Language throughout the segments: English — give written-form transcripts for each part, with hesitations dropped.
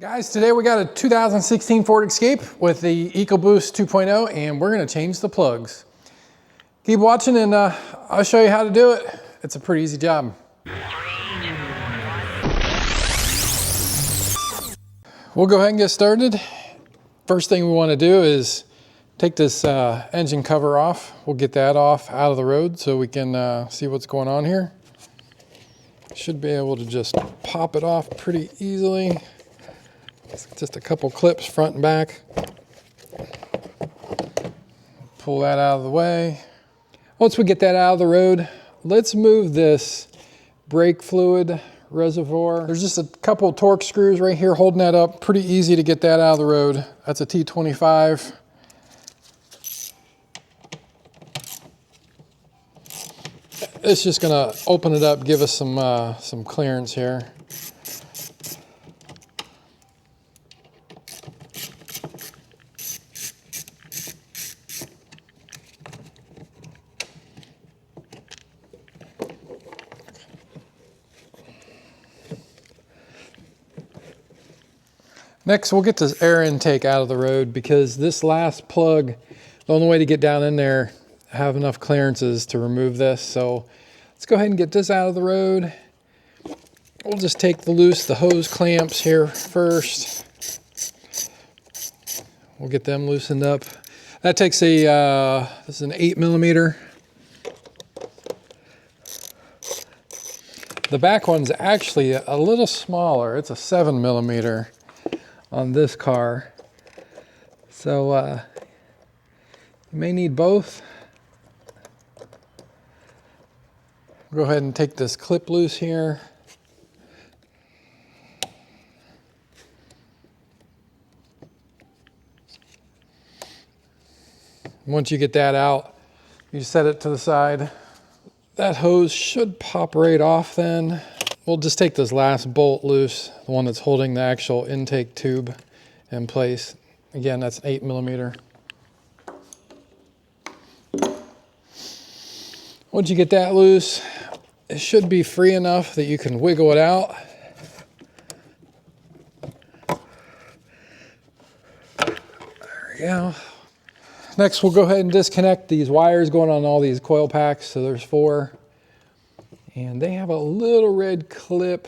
Guys, today we got a 2016 Ford Escape with the EcoBoost 2.0 and we're going to change the plugs. Keep watching and I'll show you how to do it. It's a pretty easy job. We'll go ahead and get started. First thing we want to do is take this engine cover off. We'll get that off out of the road so we can see what's going on here. Should be able to just pop it off pretty easily. Just a couple clips front and back. Pull that out of the way. Once we get that out of the road, let's move this brake fluid reservoir. There's just a couple torque screws right here holding that up. Pretty easy to get that out of the road. That's a T25. It's just gonna open it up, give us some clearance here. Next, we'll get this air intake out of the road because this last plug, the only way to get down in there, have enough clearances to remove this. So let's go ahead and get this out of the road. We'll just take the hose clamps here first. We'll get them loosened up. That takes this is an 8mm. The back one's actually a little smaller. It's a 7mm. On this car. So you may need both. Go ahead and take this clip loose here. Once you get that out, you set it to the side. That hose should pop right off then. We'll just take this last bolt loose, the one that's holding the actual intake tube in place. Again, that's an 8mm. Once you get that loose, it should be free enough that you can wiggle it out. There we go. Next, we'll go ahead and disconnect these wires going on all these coil packs. So there's 4. And they have a little red clip,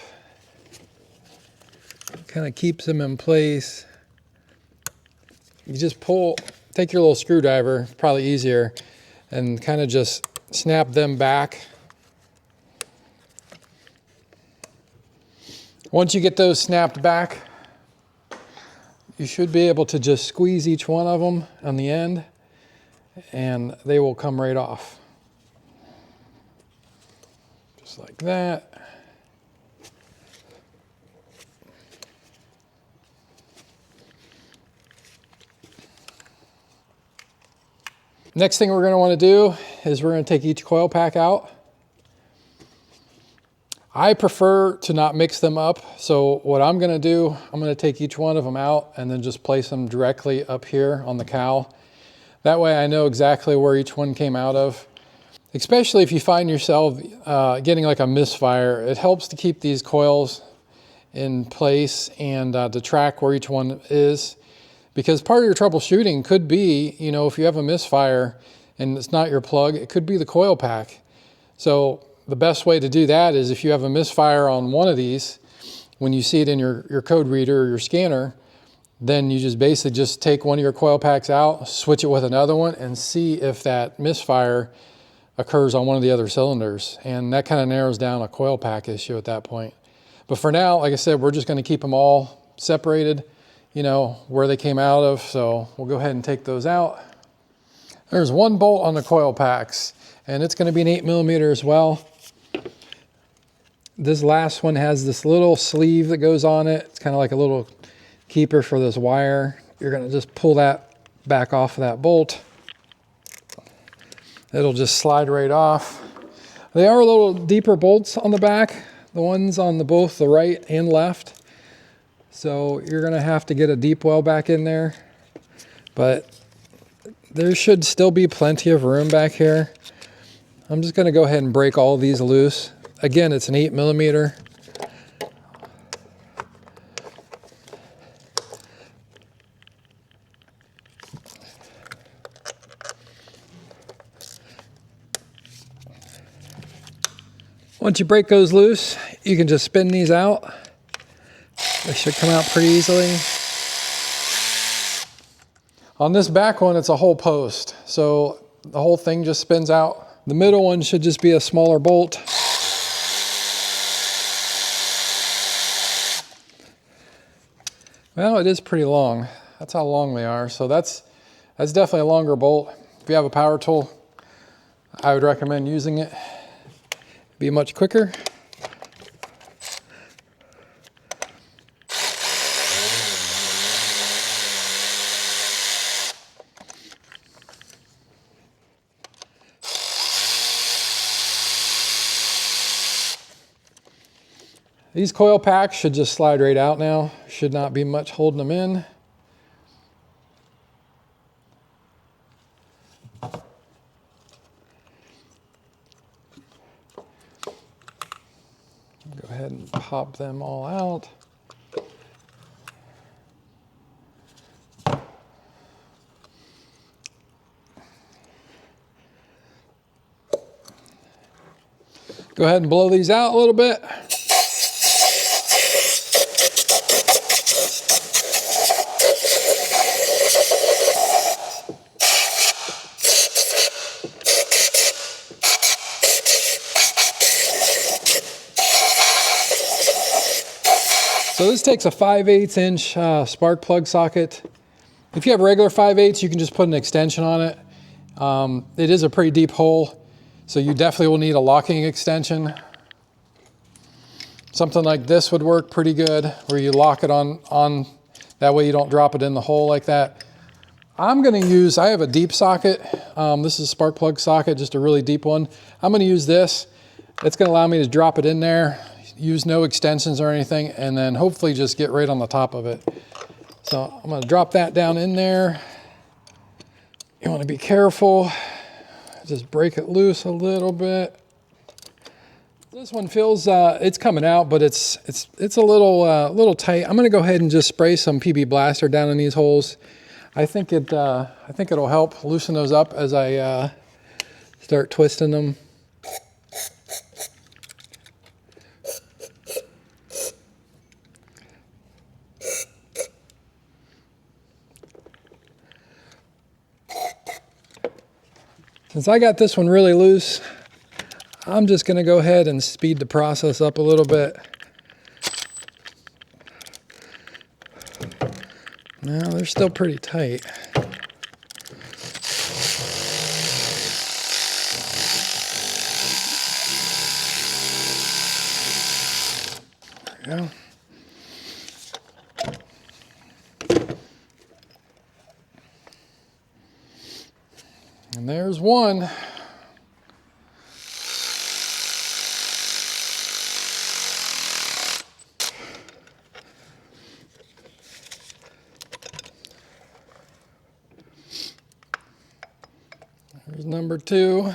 kind of keeps them in place. You just take your little screwdriver, probably easier, and kind of just snap them back. Once you get those snapped back, you should be able to just squeeze each one of them on the end, and they will come right off. Just like that. Next thing we're going to want to do is we're going to take each coil pack out. I prefer to not mix them up, so what I'm going to do, I'm going to take each one of them out and then just place them directly up here on the cowl. That way I know exactly where each one came out of. Especially if you find yourself getting like a misfire, it helps to keep these coils in place and to track where each one is. Because part of your troubleshooting could be, you know, if you have a misfire and it's not your plug, it could be the coil pack. So the best way to do that is if you have a misfire on one of these, when you see it in your code reader or your scanner, then you just basically just take one of your coil packs out, switch it with another one, and see if that misfire occurs on one of the other cylinders, and that kind of narrows down a coil pack issue at that point. But for now, like I said, we're just going to keep them all separated, you know, where they came out of. So we'll go ahead and take those out. There's one bolt on the coil packs, and it's going to be an 8mm as well. This last one has this little sleeve that goes on it. It's kind of like a little keeper for this wire. You're going to just pull that back off of that bolt. It'll just slide right off. They are a little deeper bolts on the back, the ones on both the right and left. So you're going to have to get a deep well back in there. But there should still be plenty of room back here. I'm just going to go ahead and break all of these loose. Again, it's an 8mm. Once you break those loose, you can just spin these out. They should come out pretty easily. On this back one, it's a whole post, so the whole thing just spins out. The middle one should just be a smaller bolt. Well, it is pretty long. That's how long they are, so that's definitely a longer bolt. If you have a power tool, I would recommend using it. Be much quicker. These coil packs should just slide right out now. Should not be much holding them in. Go ahead and pop them all out. Go ahead and blow these out a little bit. So this takes a 5/8 inch spark plug socket. If you have regular 5/8, you can just put an extension on it. It is a pretty deep hole, so you definitely will need a locking extension. Something like this would work pretty good, where you lock it on that way you don't drop it in the hole like that. I have a deep socket. This is a spark plug socket, just a really deep one. I'm gonna use this. It's gonna allow me to drop it in there, use no extensions or anything, and then hopefully just get right on the top of it. So I'm gonna drop that down in there. You wanna be careful. Just break it loose a little bit. This one feels, it's coming out, but it's a little tight. I'm gonna go ahead and just spray some PB Blaster down in these holes. I think it'll help loosen those up as I start twisting them. Since I got this one really loose, I'm just going to go ahead and speed the process up a little bit. Now they're still pretty tight. There we go. And there's one. There's number two.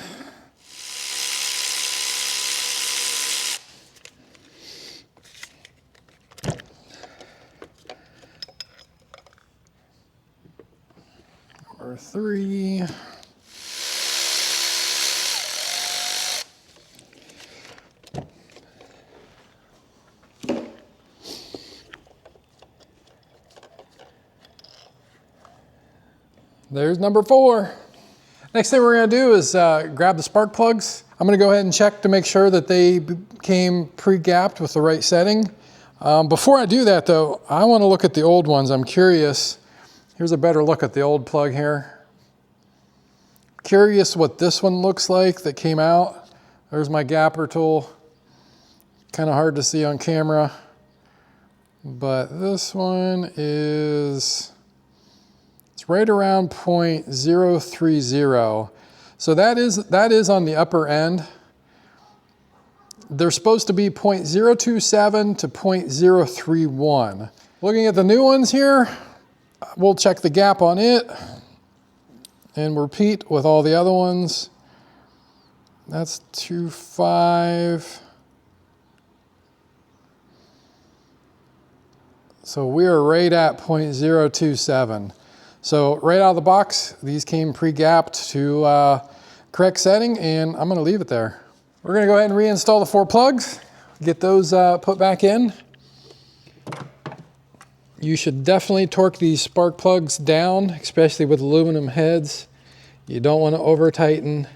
Number three. There's number four. Next thing we're gonna do is grab the spark plugs. I'm gonna go ahead and check to make sure that they came pre-gapped with the right setting. Before I do that though, I wanna look at the old ones. I'm curious. Here's a better look at the old plug here. Curious what this one looks like that came out. There's my gapper tool. Kind of hard to see on camera. But this one is, it's right around 0.030. So that is on the upper end. They're supposed to be 0.027 to 0.031. Looking at the new ones here, we'll check the gap on it and repeat with all the other ones. That's 2.5. So we're right at 0.027. So right out of the box, these came pre-gapped to correct setting, and I'm gonna leave it there. We're gonna go ahead and reinstall the 4 plugs, get those put back in. You should definitely torque these spark plugs down, especially with aluminum heads. You don't want to over tighten.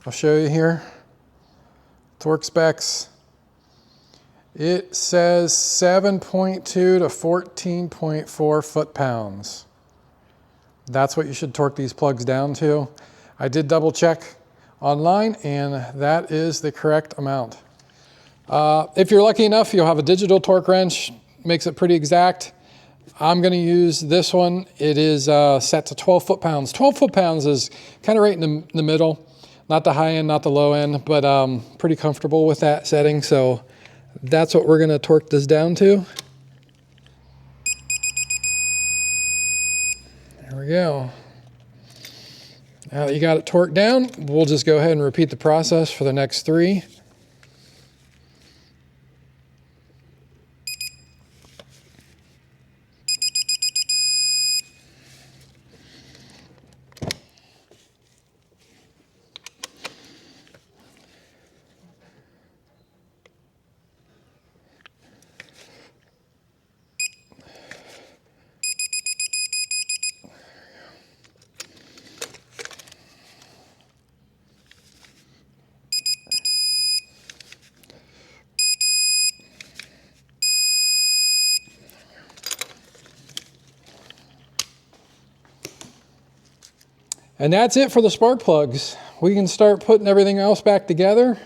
I'll show you here. Torque specs. It says 7.2 to 14.4 foot-pounds. That's what you should torque these plugs down to. I did double check online and that is the correct amount. If you're lucky enough, you'll have a digital torque wrench. Makes it pretty exact. I'm going to use this one. It is set to 12 foot-pounds. 12 foot-pounds is kind of right in the middle. Not the high end, not the low end, but pretty comfortable with that setting. So that's what we're going to torque this down to. There we go. Now that you got it torqued down, we'll just go ahead and repeat the process for the next 3. And that's it for the spark plugs. We can start putting everything else back together,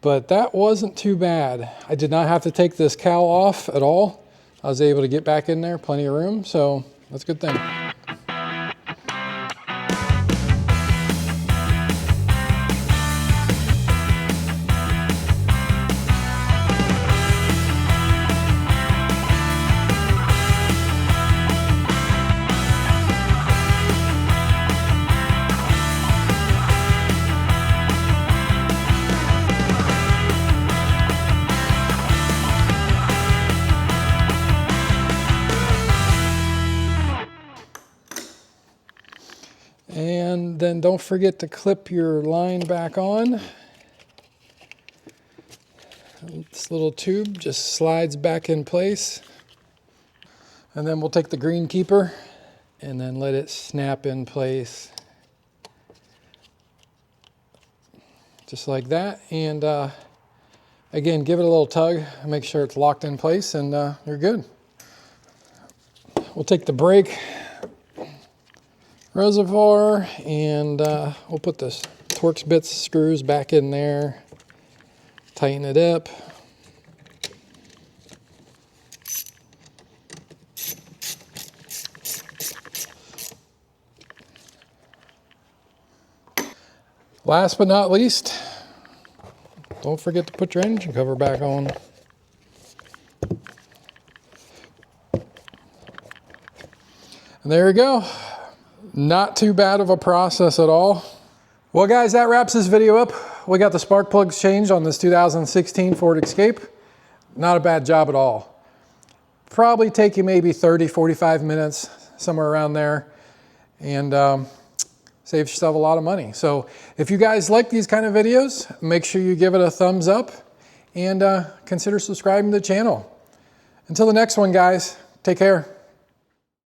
but that wasn't too bad. I did not have to take this cowl off at all. I was able to get back in there, plenty of room, so that's a good thing. And then don't forget to clip your line back on. This little tube just slides back in place. And then we'll take the green keeper and then let it snap in place. Just like that. And again, give it a little tug, make sure it's locked in place, and you're good. We'll take the brake reservoir and we'll put the Torx bits screws back in there, tighten it up. Last but not least, don't forget to put your engine cover back on. And there you go. Not too bad of a process at all. Well guys, that wraps this video up. We got the spark plugs changed on this 2016 Ford Escape. Not a bad job at all. Probably take you maybe 30, 45 minutes, somewhere around there, and save yourself a lot of money. So if you guys like these kind of videos, make sure you give it a thumbs up and consider subscribing to the channel. Until the next one, guys, take care.